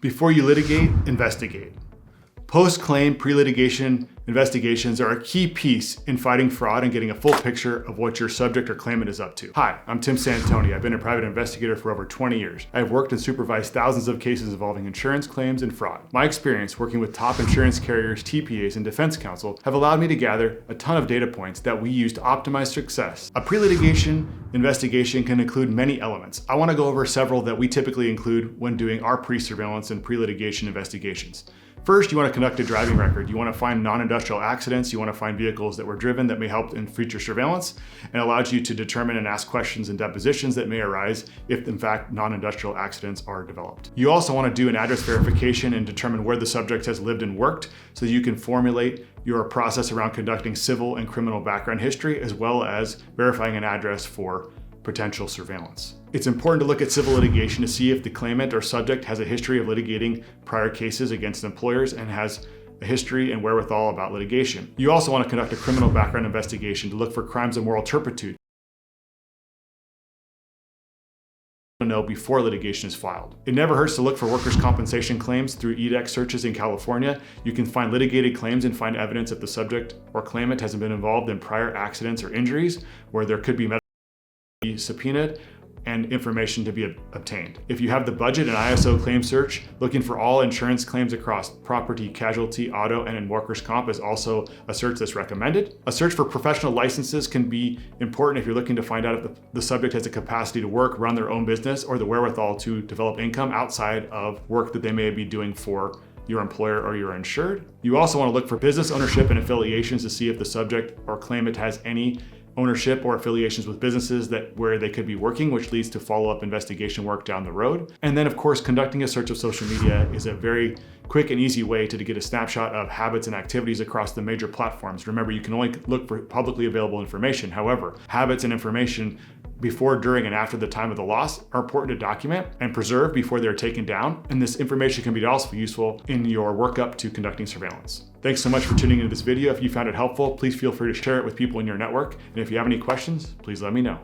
Before you litigate, investigate. Post-claim pre-litigation investigations are a key piece in fighting fraud and getting a full picture of what your subject or claimant is up to. Hi, I'm Tim Santoni. I've been a private investigator for over 20 years. I have worked and supervised thousands of cases involving insurance claims and fraud. My experience working with top insurance carriers, TPAs, and defense counsel have allowed me to gather a ton of data points that we use to optimize success. A pre-litigation investigation can include many elements. I want to go over several that we typically include when doing our pre-surveillance and pre-litigation investigations. First, you want to conduct a driving record. You want to find non-industrial accidents. You want to find vehicles that were driven that may help in future surveillance and allows you to determine and ask questions and depositions that may arise if, in fact, non-industrial accidents are developed. You also want to do an address verification and determine where the subject has lived and worked so you can formulate your process around conducting civil and criminal background history, as well as verifying an address for potential surveillance. It's important to look at civil litigation to see if the claimant or subject has a history of litigating prior cases against employers and has a history and wherewithal about litigation. You also want to conduct a criminal background investigation to look for crimes of moral turpitude to know before litigation is filed. It never hurts to look for workers' compensation claims through EDEX searches in California. You can find litigated claims and find evidence that the subject or claimant hasn't been involved in prior accidents or injuries where there could be subpoenaed and information to be obtained. If you have the budget, an ISO claim search looking for all insurance claims across property, casualty, auto, and in workers' comp is also a search that's recommended. A search for professional licenses can be important if you're looking to find out if the subject has the capacity to work, run their own business, or the wherewithal to develop income outside of work that they may be doing for your employer or your insured. You also want to look for business ownership and affiliations to see if the subject or claimant has any ownership or affiliations with businesses where they could be working, which leads to follow-up investigation work down the road. And then of course, conducting a search of social media is a very quick and easy way to get a snapshot of habits and activities across the major platforms. Remember, you can only look for publicly available information. However, habits and information before, during, and after the time of the loss are important to document and preserve before they're taken down. And this information can be also useful in your workup to conducting surveillance. Thanks so much for tuning into this video. If you found it helpful, please feel free to share it with people in your network. And if you have any questions, please let me know.